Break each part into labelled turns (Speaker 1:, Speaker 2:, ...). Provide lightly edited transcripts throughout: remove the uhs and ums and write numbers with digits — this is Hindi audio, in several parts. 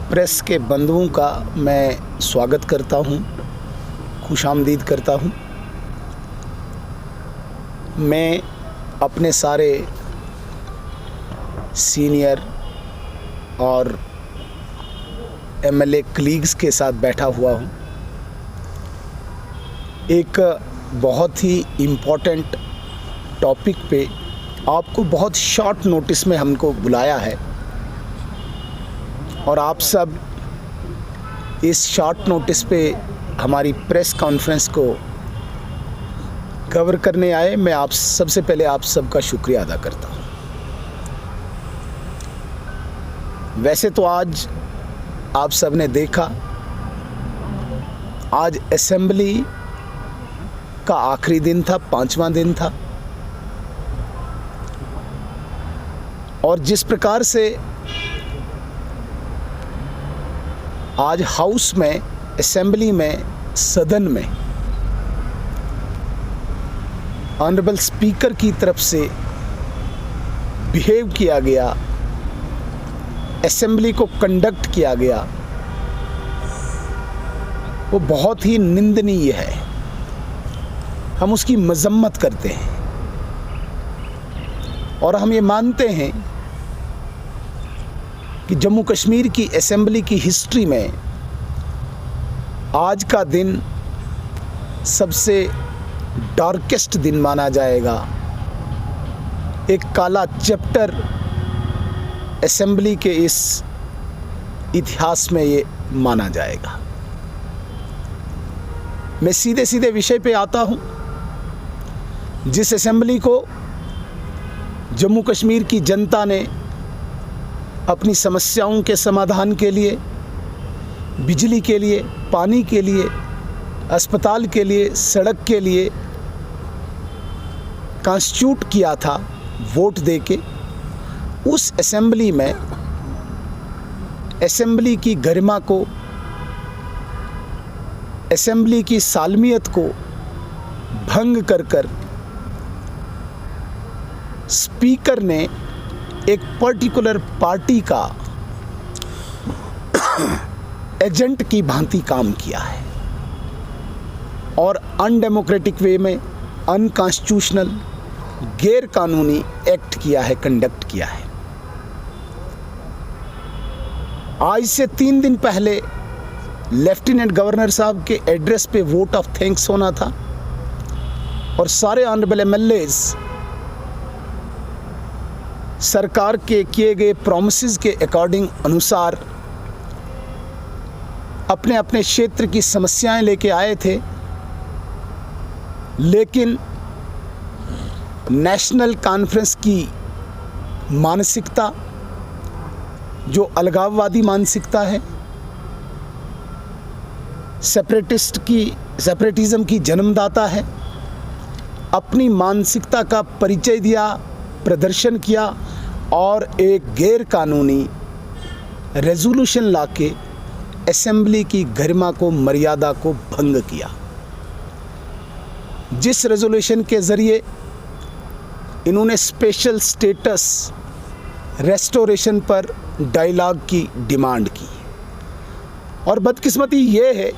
Speaker 1: प्रेस के बंधुओं का मैं स्वागत करता हूं, खुशामदीद करता हूं। मैं अपने सारे सीनियर और एमएलए कलीग्स के साथ बैठा हुआ हूं। एक बहुत ही इम्पोर्टेंट टॉपिक पे आपको बहुत शॉर्ट नोटिस में हमको बुलाया है और आप सब इस शॉर्ट नोटिस पे हमारी प्रेस कॉन्फ्रेंस को कवर करने आए। मैं आप सबसे पहले आप सबका शुक्रिया अदा करता हूँ। वैसे तो आज आप सब ने देखा, आज असेंबली का आखिरी दिन था, 5वां दिन था, और जिस प्रकार से आज हाउस में, असेंबली में, सदन में ऑनरेबल स्पीकर की तरफ से बिहेव किया गया, असेंबली को कंडक्ट किया गया, वो बहुत ही निंदनीय है। हम उसकी मजम्मत करते हैं और हम ये मानते हैं कि जम्मू कश्मीर की असेंबली की हिस्ट्री में आज का दिन सबसे डार्केस्ट दिन माना जाएगा। एक काला चैप्टर असेंबली के इस इतिहास में ये माना जाएगा। मैं सीधे सीधे विषय पे आता हूँ। जिस असेंबली को जम्मू कश्मीर की जनता ने अपनी समस्याओं के समाधान के लिए, बिजली के लिए, पानी के लिए, अस्पताल के लिए, सड़क के लिए कॉन्स्टिट्यूट किया था वोट देके, उस असेंबली में असेंबली की गरिमा को, असेंबली की सालमियत को भंग कर स्पीकर ने एक पर्टिकुलर पार्टी का एजेंट की भांति काम किया है और अनडेमोक्रेटिक वे में, अनकॉन्स्टिट्यूशनल, गैर कानूनी एक्ट किया है, कंडक्ट किया है। आज से 3 दिन पहले लेफ्टिनेंट गवर्नर साहब के एड्रेस पे वोट ऑफ थैंक्स होना था और सारे ऑनरेबल एमएलएज सरकार के किए गए प्रॉमिसेस के अकॉर्डिंग अनुसार अपने अपने क्षेत्र की समस्याएं लेके आए थे, लेकिन नेशनल कॉन्फ्रेंस की मानसिकता, जो अलगाववादी मानसिकता है, सेपरेटिज्म की जन्मदाता है, अपनी मानसिकता का परिचय दिया, प्रदर्शन किया और एक गैर कानूनी रेजोल्यूशन लाके असेंबली की गरिमा को, मर्यादा को भंग किया। जिस रेजोल्यूशन के ज़रिए इन्होंने स्पेशल स्टेटस रेस्टोरेशन पर डायलॉग की डिमांड की, और बदकिस्मती ये है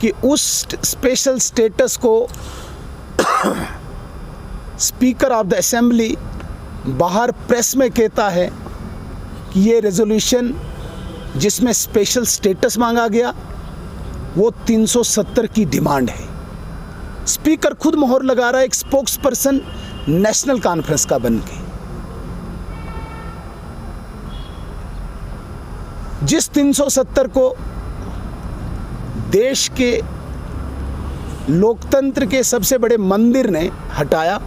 Speaker 1: कि उस स्पेशल स्टेटस को स्पीकर ऑफ द असेंबली बाहर प्रेस में कहता है कि ये रेजोल्यूशन जिसमें स्पेशल स्टेटस मांगा गया वो 370 की डिमांड है। स्पीकर खुद मोहर लगा रहा है, एक स्पोक्स पर्सन नेशनल कॉन्फ्रेंस का बन के। जिस 370 को देश के लोकतंत्र के सबसे बड़े मंदिर ने हटाया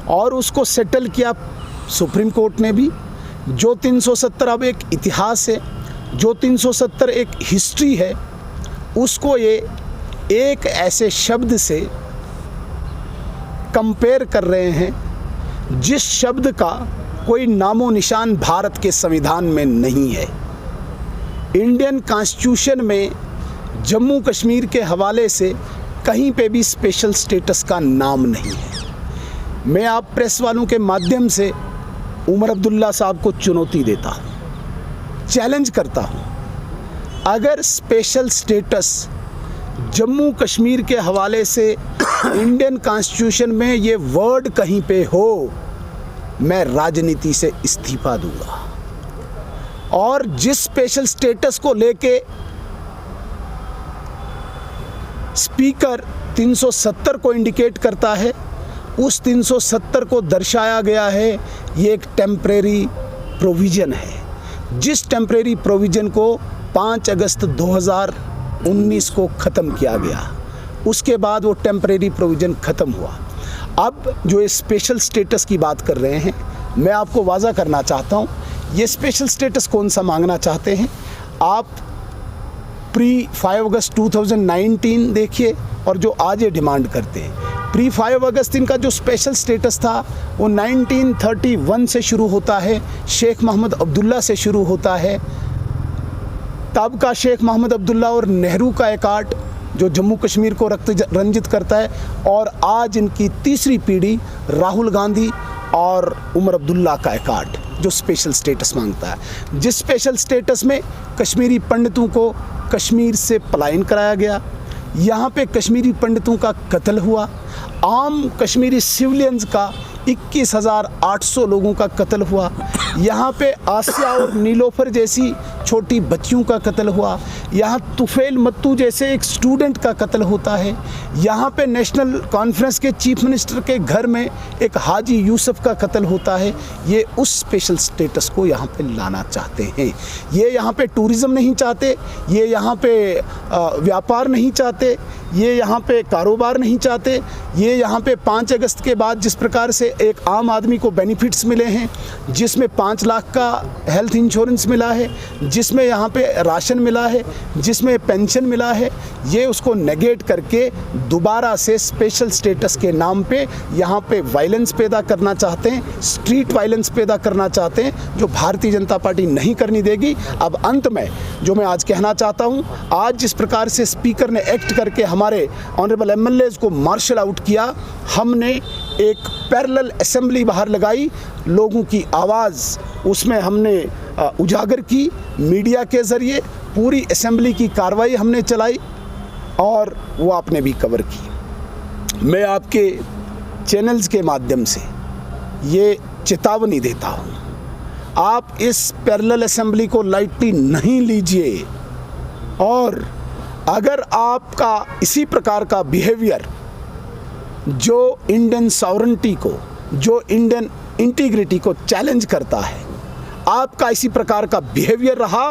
Speaker 1: और उसको सेटल किया सुप्रीम कोर्ट ने भी। जो 370 अब एक इतिहास है, जो 370 एक हिस्ट्री है, उसको ये एक ऐसे शब्द से कंपेयर कर रहे हैं जिस शब्द का कोई नामो निशान भारत के संविधान में नहीं है। इंडियन कॉन्स्टिट्यूशन में जम्मू कश्मीर के हवाले से कहीं पे भी स्पेशल स्टेटस का नाम नहीं है। मैं आप प्रेस वालों के माध्यम से उमर अब्दुल्ला साहब को चुनौती देता हूँ। चैलेंज करता हूँ, अगर स्पेशल स्टेटस जम्मू कश्मीर के हवाले से इंडियन कॉन्स्टिट्यूशन में ये वर्ड कहीं पे हो, मैं राजनीति से इस्तीफा दूंगा। और जिस स्पेशल स्टेटस को लेके स्पीकर 370 को इंडिकेट करता है, उस 370 को दर्शाया गया है ये एक टेम्परेरी प्रोविज़न है, जिस टेम्परेरी प्रोविज़न को 5 अगस्त 2019 को ख़त्म किया गया। उसके बाद वो टेम्परेरी प्रोविज़न ख़त्म हुआ। अब जो ये स्पेशल स्टेटस की बात कर रहे हैं, मैं आपको वाज़ा करना चाहता हूँ, ये स्पेशल स्टेटस कौन सा मांगना चाहते हैं आप प्री 5 अगस्त 2019 देखिए और जो आज ये डिमांड करते हैं। प्री 5 अगस्त इनका जो स्पेशल स्टेटस था वो 1931 से शुरू होता है, शेख मोहम्मद अब्दुल्ला से शुरू होता है। तब का शेख मोहम्मद अब्दुल्ला और नेहरू का एकार्ड जो जम्मू कश्मीर को रक्त रंजित करता है, और आज इनकी तीसरी पीढ़ी राहुल गांधी और उमर अब्दुल्ला का एकार्ड जो स्पेशल स्टेटस मांगता है, जिस स्पेशल स्टेटस में कश्मीरी पंडितों को कश्मीर से पलायन कराया गया, यहाँ पे कश्मीरी पंडितों का कत्ल हुआ, आम कश्मीरी सिविलियंस का 21,800 लोगों का कत्ल हुआ, यहाँ पे आसिया और नीलोफर जैसी छोटी बच्चियों का कत्ल हुआ, यहाँ तुफेल मत्तू जैसे एक स्टूडेंट का कत्ल होता है, यहाँ पे नेशनल कॉन्फ्रेंस के चीफ मिनिस्टर के घर में एक हाजी यूसुफ का कत्ल होता है। ये उस स्पेशल स्टेटस को यहाँ पे लाना चाहते हैं। ये यहाँ पे टूरिज़्म नहीं चाहते, ये यहाँ पे व्यापार नहीं चाहते, ये यहाँ पे कारोबार नहीं चाहते। ये यहाँ पे 5 अगस्त के बाद जिस प्रकार से एक आम आदमी को बेनिफिट्स मिले हैं, जिसमें 5 लाख का हेल्थ इंश्योरेंस मिला है, जिसमें यहाँ पे राशन मिला है, जिसमें पेंशन मिला है, ये उसको नेगेट करके दोबारा से स्पेशल स्टेटस के नाम पे यहाँ पे वायलेंस पैदा करना चाहते हैं, स्ट्रीट वायलेंस पैदा करना चाहते हैं, जो भारतीय जनता पार्टी नहीं करनी देगी। अब अंत में जो मैं आज कहना चाहता हूँ, आज जिस प्रकार से स्पीकर ने एक्ट करके हमारे ऑनरेबल एमएलएज को मार्शल आउट किया, हमने एक पैरेलल असेंबली बाहर लगाई, लोगों की आवाज़ उसमें हमने उजागर की, मीडिया के ज़रिए पूरी असेंबली की कार्रवाई हमने चलाई और वो आपने भी कवर की। मैं आपके चैनल्स के माध्यम से ये चेतावनी देता हूँ, आप इस पैरेलल असेंबली को लाइटली नहीं लीजिए, और अगर आपका इसी प्रकार का बिहेवियर जो इंडियन सॉवरेनिटी को, जो इंडियन इंटीग्रिटी को चैलेंज करता है, आपका इसी प्रकार का बिहेवियर रहा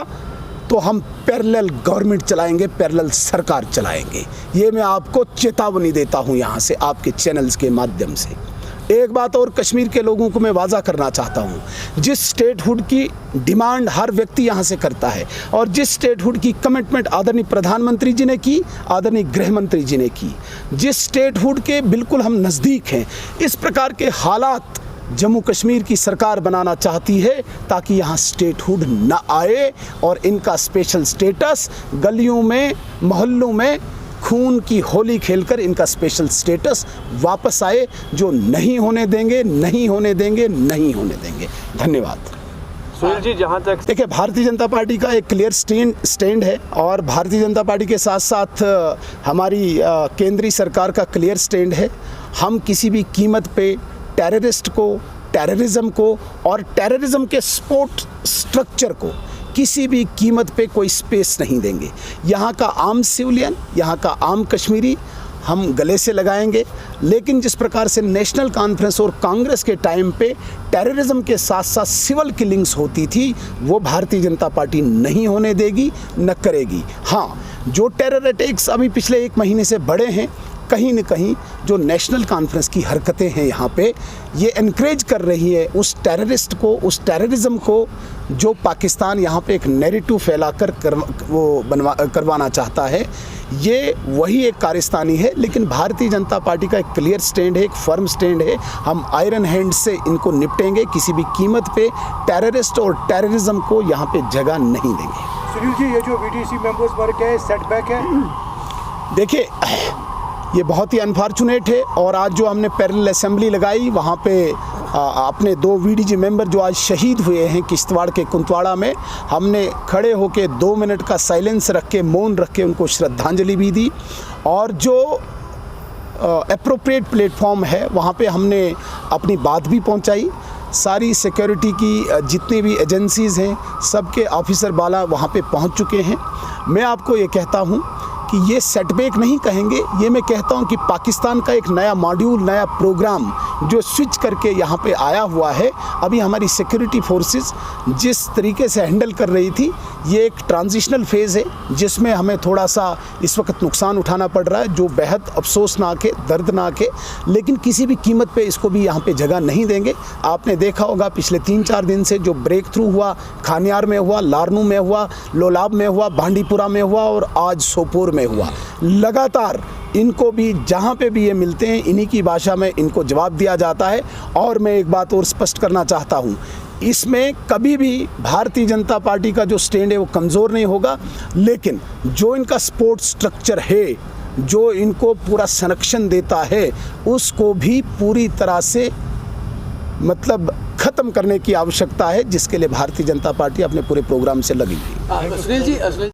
Speaker 1: तो हम पैरेलल गवर्नमेंट चलाएंगे, पैरेलल सरकार चलाएंगे। ये मैं आपको चेतावनी देता हूँ यहाँ से आपके चैनल्स के माध्यम से। एक बात और कश्मीर के लोगों को मैं वाजा करना चाहता हूँ, जिस स्टेटहुड की डिमांड हर व्यक्ति यहाँ से करता है और जिस स्टेटहुड की कमिटमेंट आदरणीय प्रधानमंत्री जी ने की, आदरणीय गृह मंत्री जी ने की, जिस स्टेटहुड के बिल्कुल हम नज़दीक हैं, इस प्रकार के हालात जम्मू कश्मीर की सरकार बनाना चाहती है ताकि यहाँ स्टेटहुड न आए और इनका स्पेशल स्टेटस गलियों में, मोहल्लों में खून की होली खेलकर इनका स्पेशल स्टेटस वापस आए, जो नहीं होने देंगे, नहीं होने देंगे, नहीं होने देंगे। धन्यवाद।
Speaker 2: सुनील जी, जहाँ तक
Speaker 1: देखिए, भारतीय जनता पार्टी का एक क्लियर स्टैंड है और भारतीय जनता पार्टी के साथ साथ हमारी केंद्रीय सरकार का क्लियर स्टैंड है। हम किसी भी कीमत पे टेररिस्ट को, टेररिज्म को और टेररिज्म के सपोर्ट स्ट्रक्चर को किसी भी कीमत पे कोई स्पेस नहीं देंगे। यहाँ का आम सिविलियन, यहाँ का आम कश्मीरी हम गले से लगाएंगे, लेकिन जिस प्रकार से नेशनल कॉन्फ्रेंस और कांग्रेस के टाइम पे टेररिज्म के साथ साथ सिविल किलिंग्स होती थी, वो भारतीय जनता पार्टी नहीं होने देगी, न करेगी। हाँ, जो टेरर अटैक्स अभी पिछले 1 महीने से बढ़े हैं, कहीं न कहीं जो नेशनल कॉन्फ्रेंस की हरकतें हैं यहाँ पे, ये इनकरेज कर रही है उस टेररिस्ट को, उस टेररिज्म को जो पाकिस्तान यहाँ पे एक नैरेटिव फैलाकर करवाना चाहता है। ये वही एक कारस्तानी है, लेकिन भारतीय जनता पार्टी का एक क्लियर स्टैंड है, एक फर्म स्टैंड है। हम आयरन हैंड से इनको निपटेंगे, किसी भी कीमत पे टेररिस्ट और टेररिज्म को यहाँ पे जगह नहीं देंगे।
Speaker 2: सुनील जी, ये जो वीडीसी मेंबर्स वर्ग है, सेटबैक है?
Speaker 1: देखिए, ये बहुत ही अनफॉर्चुनेट है और आज जो हमने पैरेलल असेंबली लगाई, वहाँ पे अपने 2 वीडीजी मेंबर जो आज शहीद हुए हैं किश्तवाड़ के कुंतवाड़ा में, हमने खड़े होके 2 मिनट का साइलेंस रख के, मौन रख के उनको श्रद्धांजलि भी दी। और जो एप्रोप्रिएट प्लेटफॉर्म है वहाँ पे हमने अपनी बात भी पहुँचाई। सारी सिक्योरिटी की जितनी भी एजेंसीज़ हैं सबके ऑफिसर बाला वहाँ पे पहुँच चुके हैं। मैं आपको ये कहता हूँ कि ये सेटबैक नहीं कहेंगे, ये मैं कहता हूँ कि पाकिस्तान का एक नया मॉड्यूल, नया प्रोग्राम जो स्विच करके यहाँ पे आया हुआ है। अभी हमारी सिक्योरिटी फोर्सेस जिस तरीके से हैंडल कर रही थी, ये एक ट्रांजिशनल फेज़ है जिसमें हमें थोड़ा सा इस वक्त नुकसान उठाना पड़ रहा है, जो बेहद अफसोसनाक है, दर्दनाक है, लेकिन किसी भी कीमत पे इसको भी यहाँ पे जगह नहीं देंगे। आपने देखा होगा पिछले 3-4 दिन से जो ब्रेक थ्रू हुआ, खानियार में हुआ, लारनू में हुआ, लोलाब में हुआ, बांडीपुरा में हुआ और आज सोपोर में हुआ। लगातार इनको भी जहाँ पे भी ये मिलते हैं इन्हीं की भाषा में इनको जवाब दिया जाता है। और मैं एक बात और स्पष्ट करना चाहता हूँ, इसमें कभी भी भारतीय जनता पार्टी का जो स्टैंड है वो कमज़ोर नहीं होगा, लेकिन जो इनका सपोर्ट स्ट्रक्चर है, जो इनको पूरा संरक्षण देता है, उसको भी पूरी तरह से मतलब ख़त्म करने की आवश्यकता है, जिसके लिए भारतीय जनता पार्टी अपने पूरे प्रोग्राम से लगी हुई है।
Speaker 3: सुनील जी